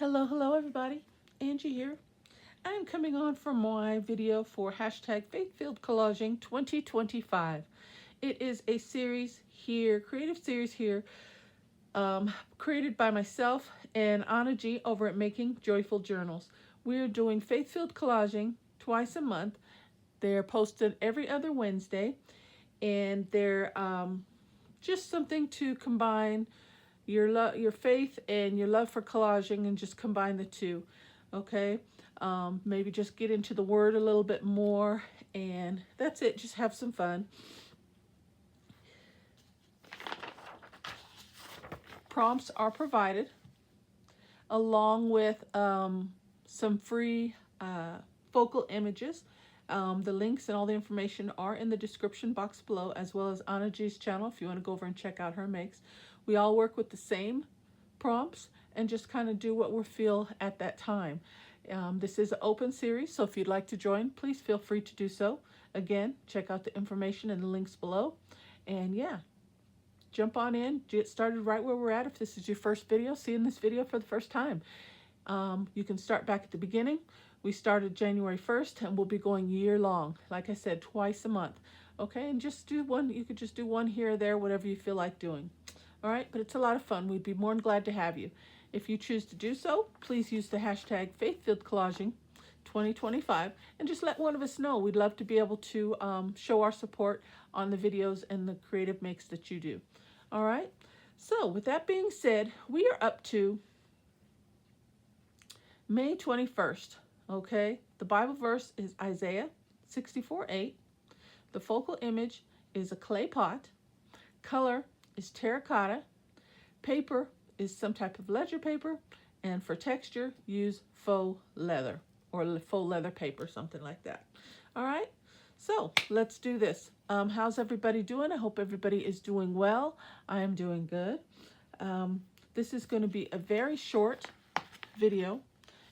Hello everybody. Angie here. I'm coming on for my video for hashtag Faith-Filled Collaging 2025. It is a series here, creative series here, created by myself and Anna G over at Making Joyful Journals. We're doing Faith-Filled Collaging twice a month. They're posted every other Wednesday, and they're just something to combine your faith and your love for collaging, and just combine the two. Okay, maybe just get into the word a little bit more, and that's it. Just have some fun. Prompts are provided along with some free focal images. The links and all the information are in the description box below, as well as Anna G's channel if you want to go over and check out her makes. We all work with the same prompts and just kind of do what we feel at that time. This is an open series, so if you'd like to join, please feel free to do so. Again, check out the information and the links below. And yeah, jump on in, get started right where we're at. If this is your first video, seeing this video for the first time, you can start back at the beginning. We started January 1st and we'll be going year long. Like I said, twice a month. Okay, and just do one. You could just do one here or there, whatever you feel like doing. All right, but it's a lot of fun. We'd be more than glad to have you. If you choose to do so, please use the hashtag Faith-Filled Collaging 2025 and just let one of us know. We'd love to be able to show our support on the videos and the creative makes that you do. All right, so with that being said, we are up to May 21st. Okay, the Bible verse is Isaiah 64:8. The focal image is a clay pot. Color is terracotta. Paper is some type of ledger paper, and for texture, use faux leather or faux leather paper, something like that. All right, so let's do this. How's everybody doing? I hope everybody is doing well. I am doing good. This is going to be a very short video,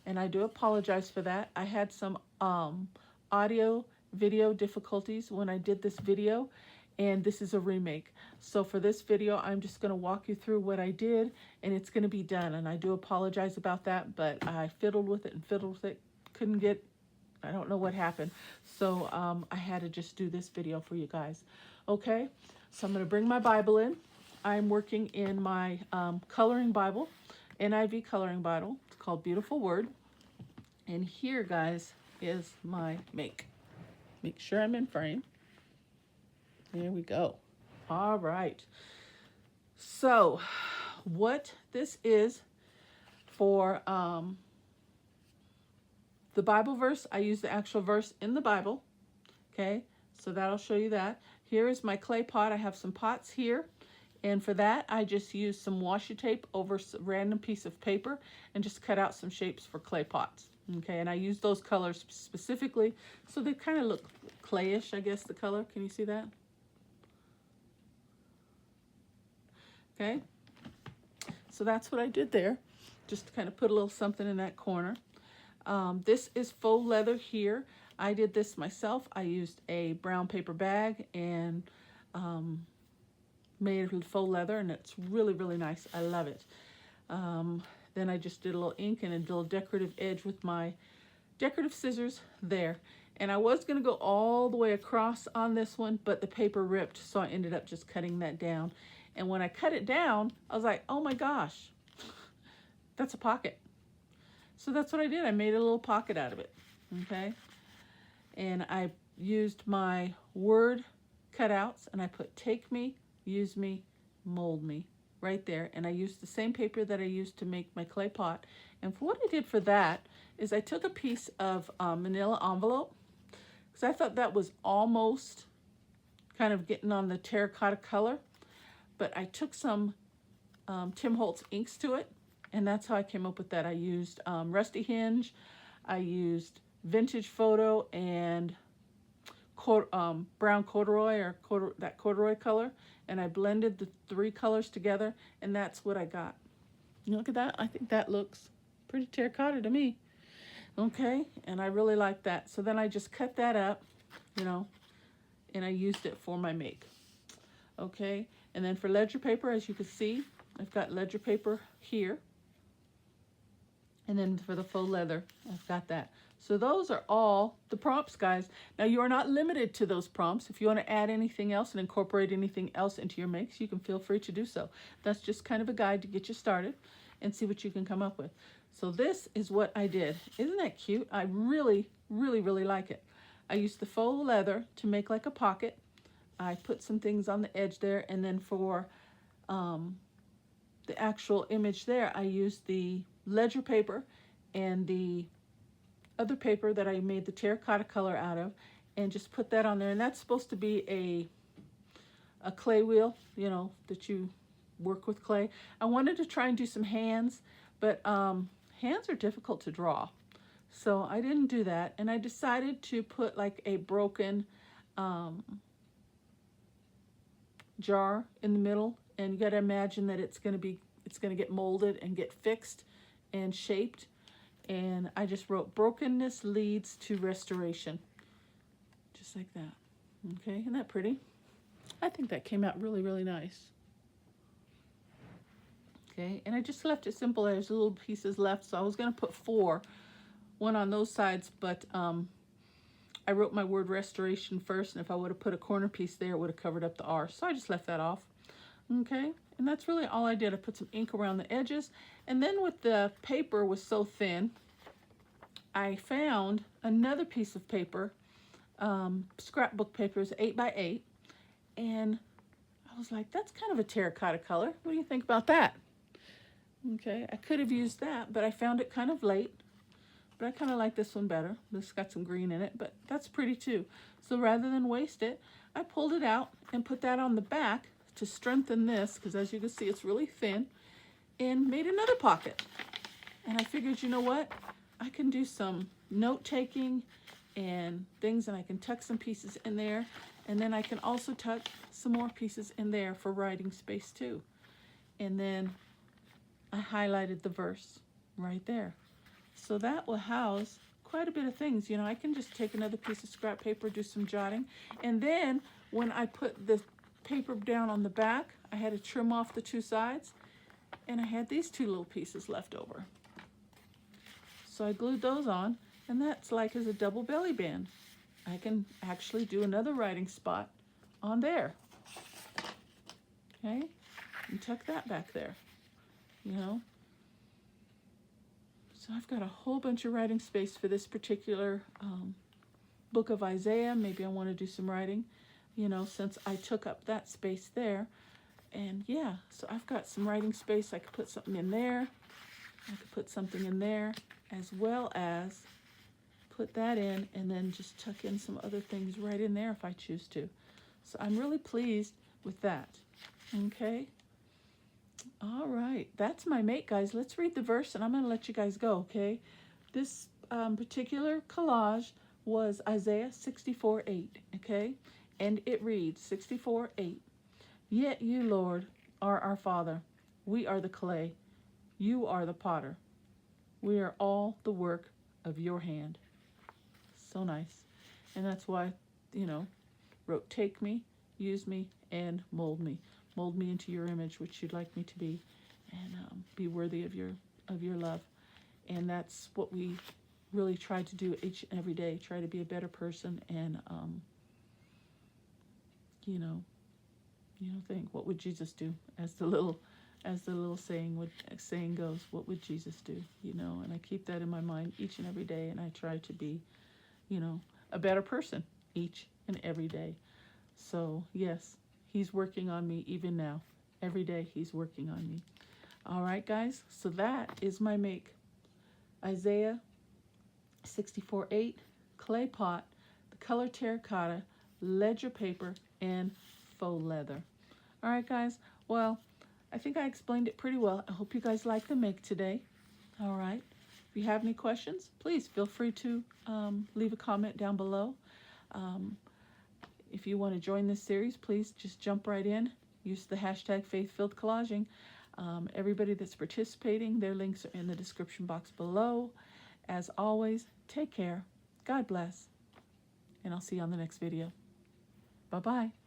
and I do apologize for that. I had some audio video difficulties when I did this video, and this is a remake. So for this video, I'm just going to walk you through what I did, and it's going to be done. And I do apologize about that, but I fiddled with it and fiddled with it. Couldn't get, I don't know what happened. So I had to just do this video for you guys. Okay, so I'm going to bring my Bible in. I'm working in my coloring Bible, NIV coloring Bible. It's called Beautiful Word. And here, guys, is my make. Make sure I'm in frame. There we go. All right. So what this is for the Bible verse, I use the actual verse in the Bible. Okay, so that'll show you that. Here is my clay pot. I have some pots here. And for that, I just use some washi tape over a random piece of paper and just cut out some shapes for clay pots. Okay, and I use those colors specifically so they kind of look clayish, I guess, the color. Can you see that? Okay, so that's what I did there, just to kind of put a little something in that corner. This is faux leather here. I did this myself. I used a brown paper bag and made it with faux leather, and it's really, really nice. I love it. Then I just did a little ink and a little decorative edge with my decorative scissors there. And I was going to go all the way across on this one, but the paper ripped, so I ended up just cutting that down. And when I cut it down, I was like, oh my gosh, that's a pocket. So that's what I did. I made a little pocket out of it, okay? And I used my word cutouts, and I put take me, use me, mold me right there. And I used the same paper that I used to make my clay pot. And for what I did for that is I took a piece of manila envelope, because I thought that was almost kind of getting on the terracotta color. But I took some Tim Holtz inks to it, and that's how I came up with that. I used Rusty Hinge, I used Vintage Photo, and brown corduroy, or that corduroy color, and I blended the three colors together, and that's what I got. Look at that. I think that looks pretty terracotta to me. Okay, and I really like that. So then I just cut that up, you know, and I used it for my make. Okay, and then for ledger paper, as you can see, I've got ledger paper here. And then for the faux leather, I've got that. So those are all the prompts, guys. Now, you are not limited to those prompts. If you want to add anything else and incorporate anything else into your makes, you can feel free to do so. That's just kind of a guide to get you started and see what you can come up with. So this is what I did. Isn't that cute? I really, really, really like it. I used the faux leather to make like a pocket. I put some things on the edge there, and then for the actual image there, I used the ledger paper and the other paper that I made the terracotta color out of, and just put that on there. And that's supposed to be a clay wheel, you know, that you work with clay. I wanted to try and do some hands, but hands are difficult to draw, so I didn't do that. And I decided to put like a broken jar in the middle, and you got to imagine that it's going to get molded and get fixed and shaped. And I just wrote, brokenness leads to restoration, just like that. Okay, isn't that pretty? I think that came out really, really nice. Okay, and I just left it simple. There's little pieces left, so I was going to put 4, one on those sides, but I wrote my word restoration first, and if I would have put a corner piece there, it would have covered up the R, so I just left that off. Okay, and that's really all I did. I put some ink around the edges, and then with the paper was so thin, I found another piece of paper, scrapbook paper, is 8x8, and I was like, that's kind of a terracotta color. What do you think about that? Okay, I could have used that, but I found it kind of late. But I kind of like this one better. This got some green in it, but that's pretty too. So rather than waste it, I pulled it out and put that on the back to strengthen this, because as you can see, it's really thin, and made another pocket. And I figured, you know what? I can do some note-taking and things, and I can tuck some pieces in there, and then I can also tuck some more pieces in there for writing space too. And then I highlighted the verse right there. So that will house quite a bit of things. You know, I can just take another piece of scrap paper, do some jotting, and then when I put the paper down on the back, I had to trim off the 2 sides, and I had these 2 little pieces left over. So I glued those on, and that's like as a double belly band. I can actually do another writing spot on there. Okay, and tuck that back there, you know. So I've got a whole bunch of writing space for this particular book of Isaiah. Maybe I want to do some writing, you know, since I took up that space there. And yeah, so I've got some writing space. I could put something in there. I could put something in there, as well as put that in, and then just tuck in some other things right in there if I choose to. So I'm really pleased with that. Okay. All right, that's my make, guys. Let's read the verse, and I'm going to let you guys go, okay? This particular collage was Isaiah 64:8, okay? And it reads, 64:8, yet you, Lord, are our Father. We are the clay. You are the potter. We are all the work of your hand. So nice. And that's why, you know, wrote, take me, use me, and mold me. Mold me into your image, which you'd like me to be, and be worthy of your love. And that's what we really try to do each and every day. Try to be a better person, and you know, think, what would Jesus do? As the little saying goes, what would Jesus do? You know, and I keep that in my mind each and every day, and I try to be, you know, a better person each and every day. So yes, He's working on me even now. Every day He's working on me. All right, guys. So that is my make. Isaiah 64:8, clay pot, the color terracotta, ledger paper, and faux leather. All right, guys. Well, I think I explained it pretty well. I hope you guys like the make today. All right. If you have any questions, please feel free to leave a comment down below. If you want to join this series, please just jump right in. Use the hashtag Faith-Filled Collaging. Everybody that's participating, their links are in the description box below. As always, take care. God bless. And I'll see you on the next video. Bye-bye.